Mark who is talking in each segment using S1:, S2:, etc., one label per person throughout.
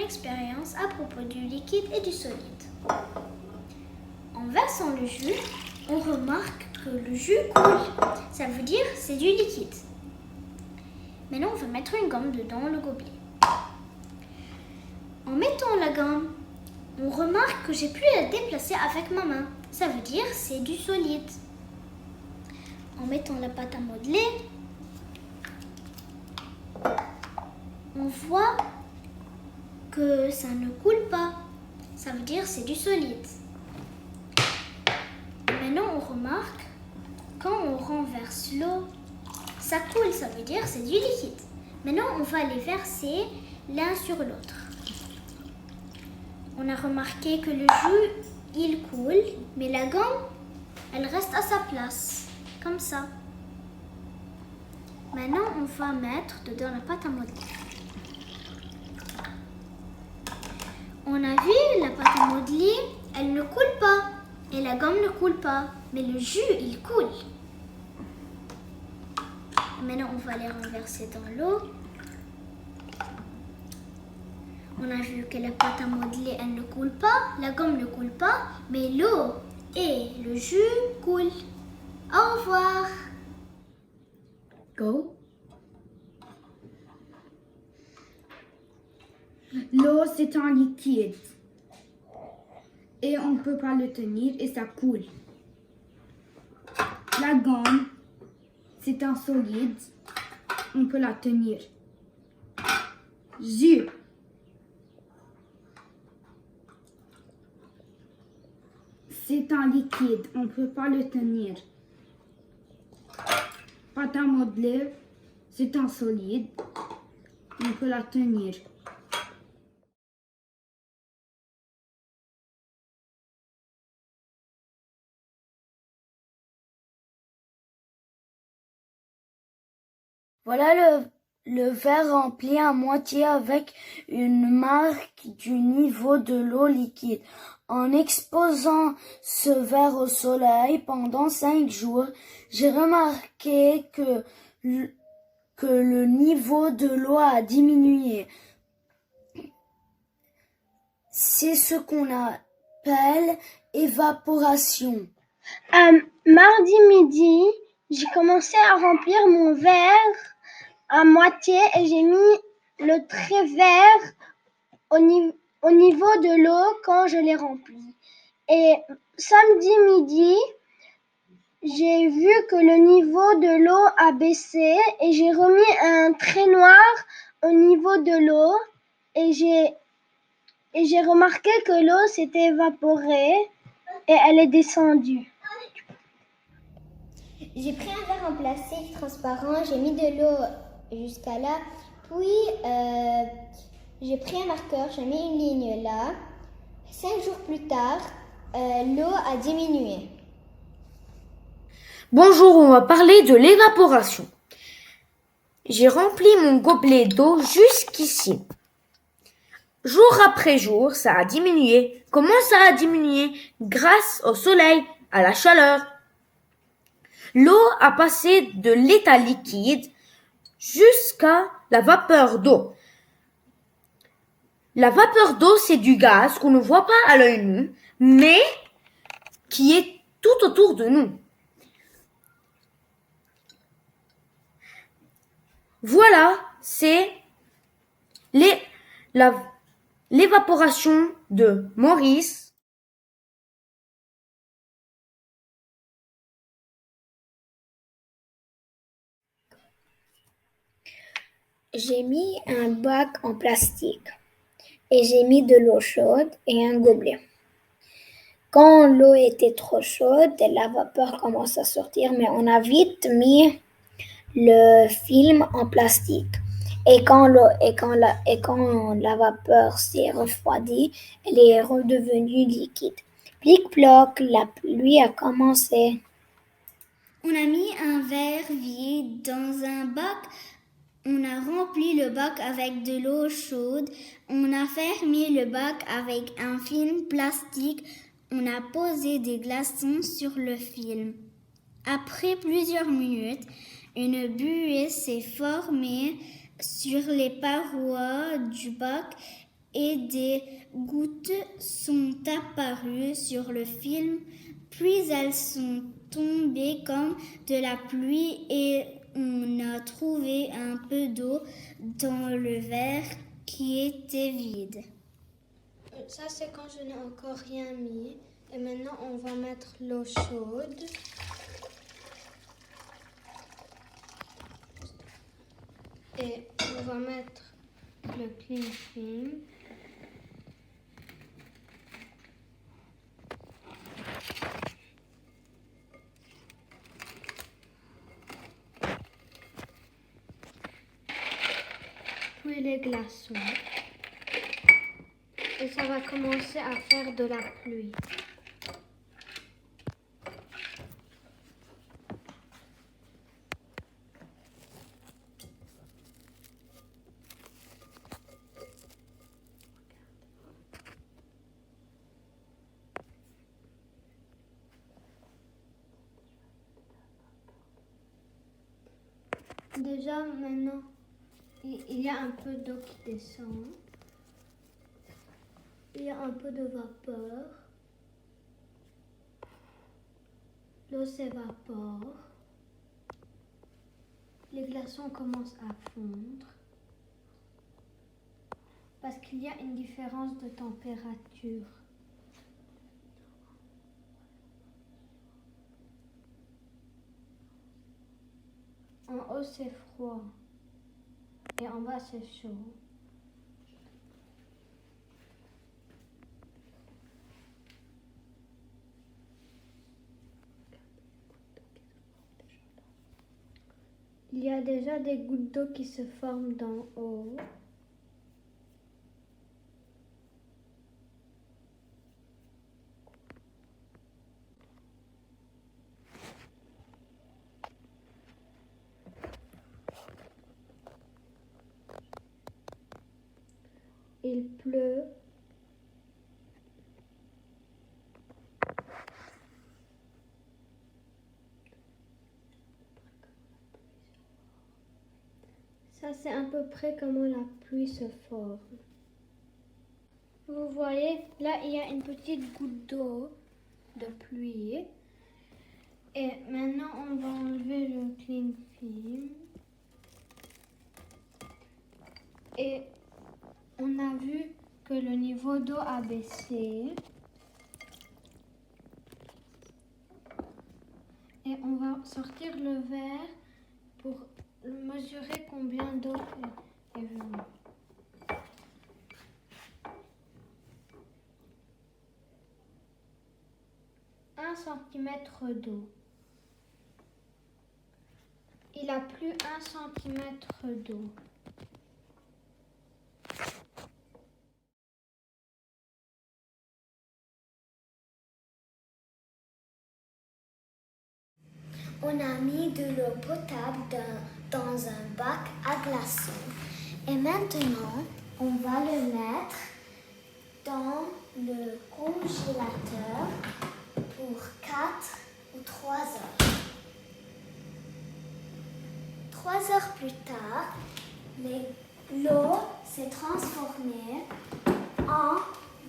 S1: expérience à propos du liquide et du solide. En versant le jus, on remarque que le jus coule. Ça veut dire que c'est du liquide. Maintenant, on va mettre une gomme dedans le gobelet. En mettant la gomme, on remarque que j'ai pu la déplacer avec ma main. Ça veut dire que c'est du solide. En mettant la pâte à modeler, on voit que ça ne coule pas. Ça veut dire que c'est du solide. Maintenant, on remarque, quand on renverse l'eau, ça coule, ça veut dire que c'est du liquide. Maintenant, on va les verser l'un sur l'autre. On a remarqué que le jus, il coule, mais la gomme, elle reste à sa place, comme ça. Maintenant, on va mettre dedans la pâte à modeler. On a vu, la pâte à modeler, elle ne coule pas. Et la gomme ne coule pas. Mais le jus, il coule. Maintenant, on va les renverser dans l'eau. On a vu que la pâte à modeler, elle ne coule pas. La gomme ne coule pas. Mais l'eau et le jus coulent. Au revoir.
S2: Go. L'eau, c'est un liquide. Et on ne peut pas le tenir et ça coule. La gomme, c'est un solide. On peut la tenir. Jus. C'est un liquide. On ne peut pas le tenir. Pâte à modeler, c'est un solide. On peut la tenir.
S3: Voilà le verre rempli à moitié avec une marque du niveau de l'eau liquide. En exposant ce verre au soleil pendant 5 jours, j'ai remarqué que le niveau de l'eau a diminué. C'est ce qu'on appelle évaporation.
S4: Mardi midi, j'ai commencé à remplir mon verre à moitié et j'ai mis le trait vert au niveau de l'eau quand je l'ai rempli. Et samedi midi, j'ai vu que le niveau de l'eau a baissé et j'ai remis un trait noir au niveau de l'eau et j'ai remarqué que l'eau s'était évaporée et elle est descendue.
S1: J'ai pris un verre en plastique transparent, j'ai mis de l'eau jusqu'à là, puis j'ai pris un marqueur, j'ai mis une ligne là. 5 jours plus tard, l'eau a diminué.
S3: Bonjour, on va parler de l'évaporation. J'ai rempli mon gobelet d'eau jusqu'ici. Jour après jour, ça a diminué. Comment ça a diminué? Grâce au soleil, à la chaleur. L'eau a passé de l'état liquide jusqu'à la vapeur d'eau. La vapeur d'eau, c'est du gaz qu'on ne voit pas à l'œil nu, mais qui est tout autour de nous. Voilà, c'est l'évaporation de Maurice.
S5: J'ai mis un bac en plastique et j'ai mis de l'eau chaude et un gobelet. Quand l'eau était trop chaude, la vapeur commence à sortir, mais on a vite mis le film en plastique. Et quand la vapeur s'est refroidie, elle est redevenue liquide. Plic-ploc, la pluie a commencé.
S1: On a mis un verre vide dans un bac. On a rempli le bac avec de l'eau chaude. On a fermé le bac avec un film plastique. On a posé des glaçons sur le film. Après plusieurs minutes, une buée s'est formée sur les parois du bac et des gouttes sont apparues sur le film, puis elles sont tombées comme de la pluie et on a trouvé un peu d'eau dans le verre qui était vide.
S6: Ça, c'est quand je n'ai encore rien mis. Et maintenant, on va mettre l'eau chaude. Et on va mettre le cling film. Puis les glaçons. Et ça va commencer à faire de la pluie. Déjà maintenant, il y a un peu d'eau qui descend. Il y a un peu de vapeur. L'eau s'évapore. Les glaçons commencent à fondre. Parce qu'il y a une différence de température. En haut c'est froid et en bas c'est chaud. Il y a déjà des gouttes d'eau qui se forment d'en haut. Il pleut. Ça, c'est à peu près comment la pluie se forme. Vous voyez, là, il y a une petite goutte d'eau de pluie. Et maintenant, on va enlever le cling film. Et on a vu que le niveau d'eau a baissé. Et on va sortir le verre pour mesurer combien d'eau est venue. Un centimètre d'eau. Il a plu 1 centimètre d'eau.
S1: On a mis de l'eau potable dans un bac à glaçons. Et maintenant, on va le mettre dans le congélateur pour 4 ou 3 heures. 3 heures plus tard, l'eau s'est transformée en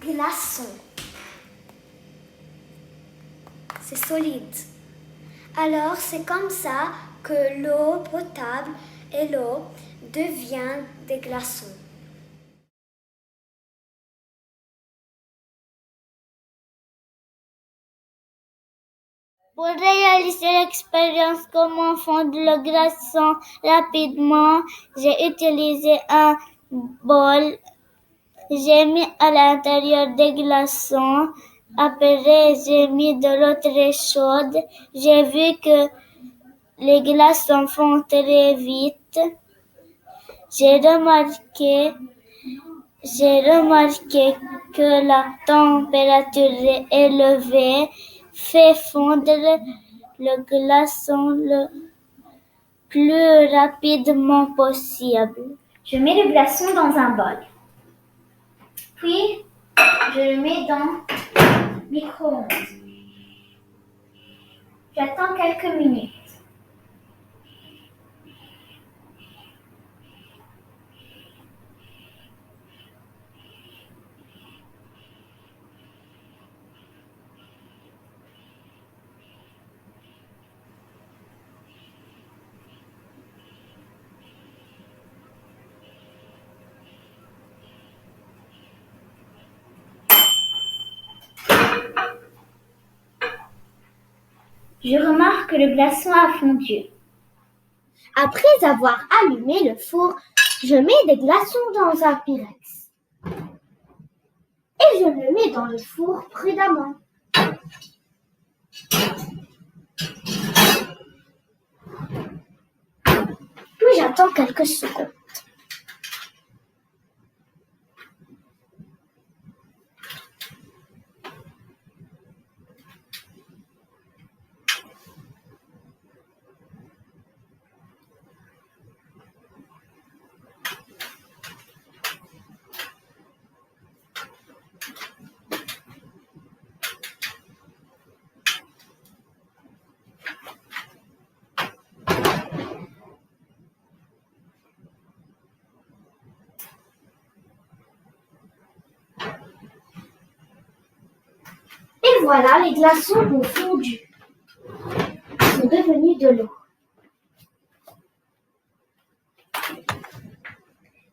S1: glaçons. C'est solide. Alors, c'est comme ça que l'eau potable et l'eau deviennent des glaçons. Pour réaliser l'expérience comment fondre le glaçon rapidement, j'ai utilisé un bol. J'ai mis à l'intérieur des glaçons. Après, j'ai mis de l'eau très chaude. J'ai vu que les glaçons fondent très vite. J'ai remarqué que la température élevée fait fondre le glaçon le plus rapidement possible. Je mets le glaçon dans un bol. Puis, je le mets dans le micro-ondes. J'attends quelques minutes. Je remarque que le glaçon a fondu. Après avoir allumé le four, je mets des glaçons dans un pyrex. Et je le mets dans le four prudemment. Puis j'attends quelques secondes. Et voilà, les glaçons ont fondu. Ils sont devenus de l'eau.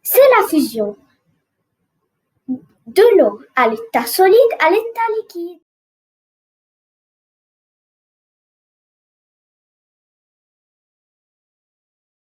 S1: C'est la fusion de l'eau à l'état solide à l'état liquide.